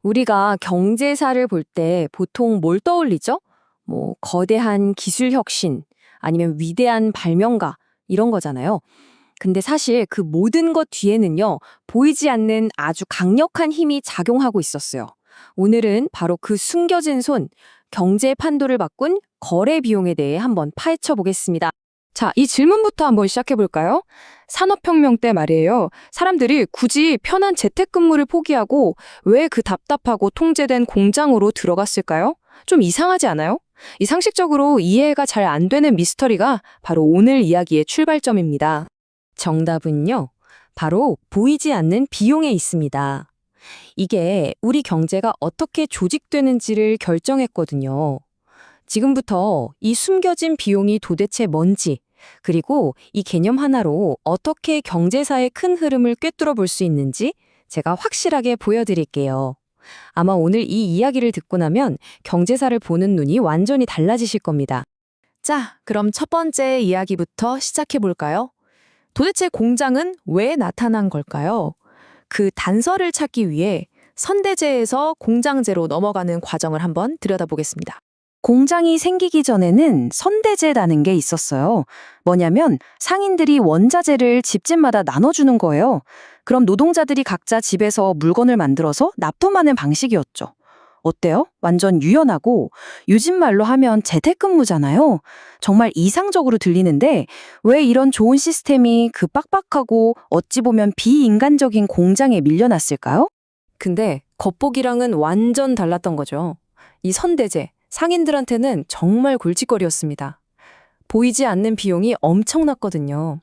우리가 경제사를 볼 때 보통 뭘 떠올리죠? 뭐, 거대한 기술 혁신, 아니면 위대한 발명가, 이런 거잖아요. 근데 사실 그 모든 것 뒤에는요, 보이지 않는 아주 강력한 힘이 작용하고 있었어요. 오늘은 바로 그 숨겨진 손, 경제 판도를 바꾼 거래 비용에 대해 한번 파헤쳐 보겠습니다. 자, 이 질문부터 한번 시작해 볼까요? 산업혁명 때 말이에요. 사람들이 굳이 편한 재택근무를 포기하고 왜 그 답답하고 통제된 공장으로 들어갔을까요? 좀 이상하지 않아요? 이 상식적으로 이해가 잘 안 되는 미스터리가 바로 오늘 이야기의 출발점입니다. 정답은요, 바로 보이지 않는 비용에 있습니다. 이게 우리 경제가 어떻게 조직되는지를 결정했거든요. 지금부터 이 숨겨진 비용이 도대체 뭔지, 그리고 이 개념 하나로 어떻게 경제사의 큰 흐름을 꿰뚫어 볼 수 있는지 제가 확실하게 보여드릴게요. 아마 오늘 이 이야기를 듣고 나면 경제사를 보는 눈이 완전히 달라지실 겁니다. 자, 그럼 첫 번째 이야기부터 시작해 볼까요? 도대체 공장은 왜 나타난 걸까요? 그 단서를 찾기 위해 선대제에서 공장제로 넘어가는 과정을 한번 들여다보겠습니다. 공장이 생기기 전에는 선대제라는 게 있었어요. 뭐냐면 상인들이 원자재를 집집마다 나눠주는 거예요. 그럼 노동자들이 각자 집에서 물건을 만들어서 납품하는 방식이었죠. 어때요? 완전 유연하고 요즘 말로 하면 재택근무잖아요. 정말 이상적으로 들리는데 왜 이런 좋은 시스템이 그 빡빡하고 어찌 보면 비인간적인 공장에 밀려났을까요? 근데 겉보기랑은 완전 달랐던 거죠. 이 선대제, 상인들한테는 정말 골칫거리였습니다. 보이지 않는 비용이 엄청났거든요.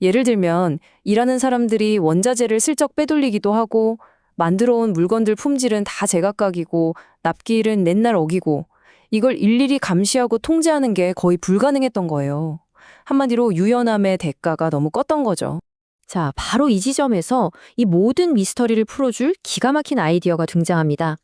예를 들면 일하는 사람들이 원자재를 슬쩍 빼돌리기도 하고 만들어 온 물건들 품질은 다 제각각이고 납기일은 맨날 어기고 이걸 일일이 감시하고 통제하는 게 거의 불가능했던 거예요. 한마디로 유연함의 대가가 너무 컸던 거죠. 자, 바로 이 지점에서 이 모든 미스터리를 풀어줄 기가 막힌 아이디어가 등장합니다.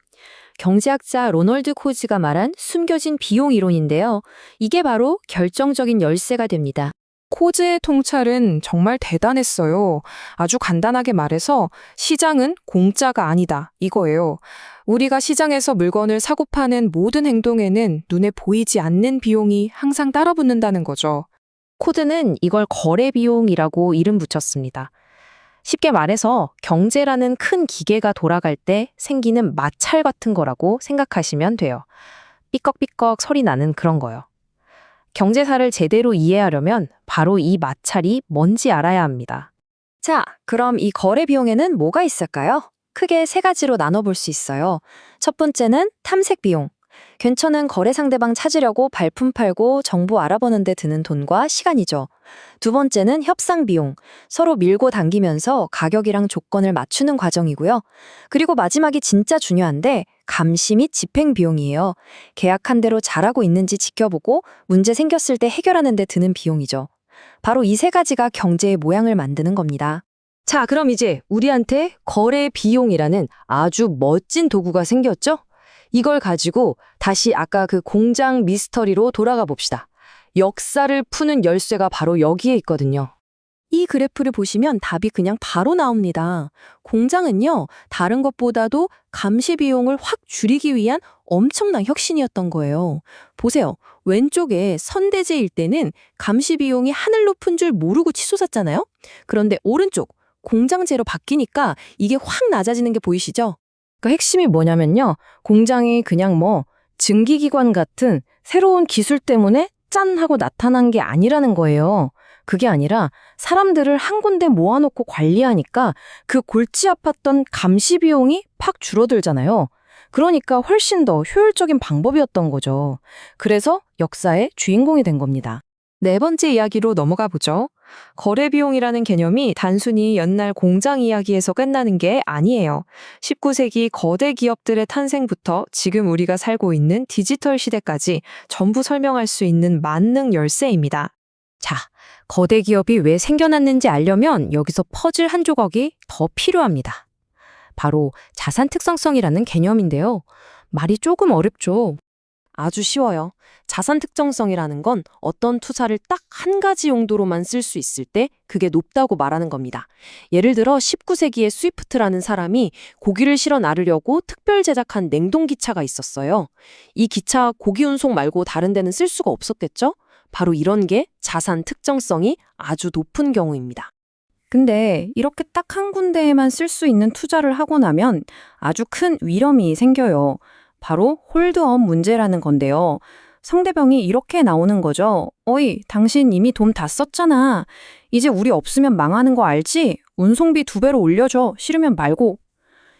경제학자 로널드 코즈가 말한 숨겨진 비용 이론인데요. 이게 바로 결정적인 열쇠가 됩니다. 코즈의 통찰은 정말 대단했어요. 아주 간단하게 말해서 시장은 공짜가 아니다 이거예요. 우리가 시장에서 물건을 사고 파는 모든 행동에는 눈에 보이지 않는 비용이 항상 따라붙는다는 거죠. 코드는 이걸 거래 비용이라고 이름 붙였습니다. 쉽게 말해서 경제라는 큰 기계가 돌아갈 때 생기는 마찰 같은 거라고 생각하시면 돼요. 삐걱삐걱 소리 나는 그런 거요. 경제사를 제대로 이해하려면 바로 이 마찰이 뭔지 알아야 합니다. 자, 그럼 이 거래 비용에는 뭐가 있을까요? 크게 세 가지로 나눠볼 수 있어요. 첫 번째는 탐색 비용. 괜찮은 거래 상대방 찾으려고 발품 팔고 정보 알아보는 데 드는 돈과 시간이죠. 두 번째는 협상 비용. 서로 밀고 당기면서 가격이랑 조건을 맞추는 과정이고요. 그리고 마지막이 진짜 중요한데 감시 및 집행 비용이에요. 계약한 대로 잘하고 있는지 지켜보고 문제 생겼을 때 해결하는 데 드는 비용이죠. 바로 이 세 가지가 경제의 모양을 만드는 겁니다. 자, 그럼 이제 우리한테 거래 비용이라는 아주 멋진 도구가 생겼죠? 이걸 가지고 다시 아까 그 공장 미스터리로 돌아가 봅시다. 역사를 푸는 열쇠가 바로 여기에 있거든요. 이 그래프를 보시면 답이 그냥 바로 나옵니다. 공장은요, 다른 것보다도 감시 비용을 확 줄이기 위한 엄청난 혁신이었던 거예요. 보세요. 왼쪽에 선대제일 때는 감시 비용이 하늘 높은 줄 모르고 치솟았잖아요. 그런데 오른쪽 공장제로 바뀌니까 이게 확 낮아지는 게 보이시죠? 그 핵심이 뭐냐면요. 공장이 그냥 뭐 증기기관 같은 새로운 기술 때문에 짠 하고 나타난 게 아니라는 거예요. 그게 아니라 사람들을 한 군데 모아놓고 관리하니까 그 골치 아팠던 감시 비용이 팍 줄어들잖아요. 그러니까 훨씬 더 효율적인 방법이었던 거죠. 그래서 역사의 주인공이 된 겁니다. 네 번째 이야기로 넘어가 보죠. 거래 비용이라는 개념이 단순히 옛날 공장 이야기에서 끝나는 게 아니에요. 19세기 거대 기업들의 탄생부터 지금 우리가 살고 있는 디지털 시대까지 전부 설명할 수 있는 만능 열쇠입니다. 자, 거대 기업이 왜 생겨났는지 알려면 여기서 퍼즐 한 조각이 더 필요합니다. 바로 자산 특성성이라는 개념인데요. 말이 조금 어렵죠. 아주 쉬워요. 자산 특정성이라는 건 어떤 투자를 딱 한 가지 용도로만 쓸 수 있을 때 그게 높다고 말하는 겁니다. 예를 들어 19세기에 스위프트라는 사람이 고기를 실어 나르려고 특별 제작한 냉동기차가 있었어요. 이 기차 고기 운송 말고 다른 데는 쓸 수가 없었겠죠? 바로 이런 게 자산 특정성이 아주 높은 경우입니다. 근데 이렇게 딱 한 군데에만 쓸 수 있는 투자를 하고 나면 아주 큰 위험이 생겨요. 바로 홀드업 문제라는 건데요. 상대방이 이렇게 나오는 거죠. 어이, 당신 이미 돈 다 썼잖아. 이제 우리 없으면 망하는 거 알지? 운송비 2배로 올려줘. 싫으면 말고.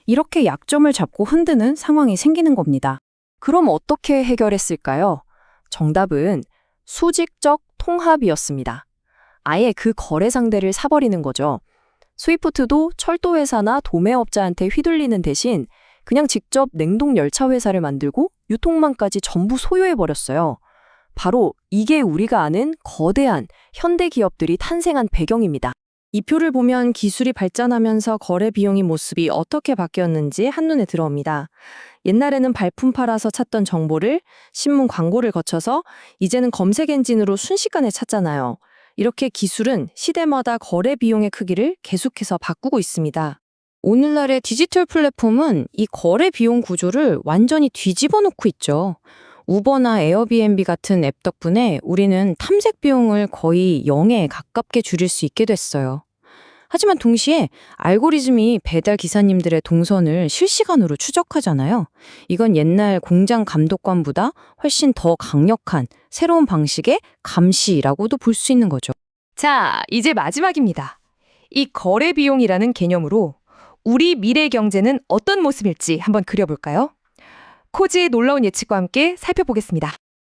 이렇게 약점을 잡고 흔드는 상황이 생기는 겁니다. 그럼 어떻게 해결했을까요? 정답은 수직적 통합이었습니다. 아예 그 거래 상대를 사버리는 거죠. 스위프트도 철도회사나 도매업자한테 휘둘리는 대신 그냥 직접 냉동 열차 회사를 만들고 유통망까지 전부 소유해버렸어요. 바로 이게 우리가 아는 거대한 현대 기업들이 탄생한 배경입니다. 이 표를 보면 기술이 발전하면서 거래 비용의 모습이 어떻게 바뀌었는지 한눈에 들어옵니다. 옛날에는 발품 팔아서 찾던 정보를 신문 광고를 거쳐서 이제는 검색 엔진으로 순식간에 찾잖아요. 이렇게 기술은 시대마다 거래 비용의 크기를 계속해서 바꾸고 있습니다. 오늘날의 디지털 플랫폼은 이 거래 비용 구조를 완전히 뒤집어 놓고 있죠. 우버나 에어비앤비 같은 앱 덕분에 우리는 탐색 비용을 거의 0에 가깝게 줄일 수 있게 됐어요. 하지만 동시에 알고리즘이 배달 기사님들의 동선을 실시간으로 추적하잖아요. 이건 옛날 공장 감독관보다 훨씬 더 강력한 새로운 방식의 감시라고도 볼 수 있는 거죠. 자, 이제 마지막입니다. 이 거래 비용이라는 개념으로 우리 미래 경제는 어떤 모습일지 한번 그려볼까요? 코지의 놀라운 예측과 함께 살펴보겠습니다.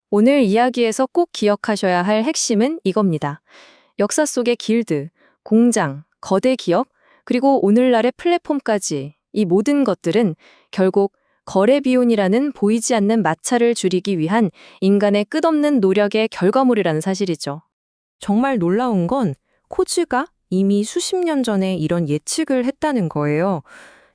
오늘 이야기에서 꼭 기억하셔야 할 핵심은 이겁니다. 역사 속의 길드, 공장, 거대 기업, 그리고 오늘날의 플랫폼까지 이 모든 것들은 결국 거래 비용이라는 보이지 않는 마찰을 줄이기 위한 인간의 끝없는 노력의 결과물이라는 사실이죠. 정말 놀라운 건 코즈가 이미 수십 년 전에 이런 예측을 했다는 거예요.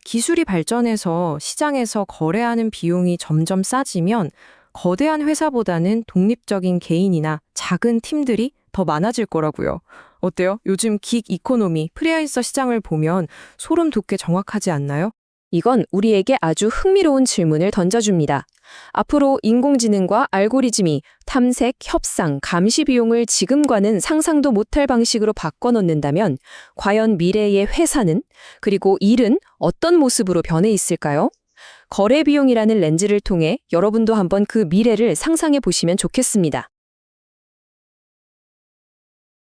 기술이 발전해서 시장에서 거래하는 비용이 점점 싸지면 거대한 회사보다는 독립적인 개인이나 작은 팀들이 더 많아질 거라고요. 어때요? 요즘 긱 이코노미, 프리랜서 시장을 보면 소름 돋게 정확하지 않나요? 이건 우리에게 아주 흥미로운 질문을 던져줍니다. 앞으로 인공지능과 알고리즘이 탐색, 협상, 감시 비용을 지금과는 상상도 못할 방식으로 바꿔놓는다면 과연 미래의 회사는, 그리고 일은 어떤 모습으로 변해 있을까요? 거래 비용이라는 렌즈를 통해 여러분도 한번 그 미래를 상상해 보시면 좋겠습니다.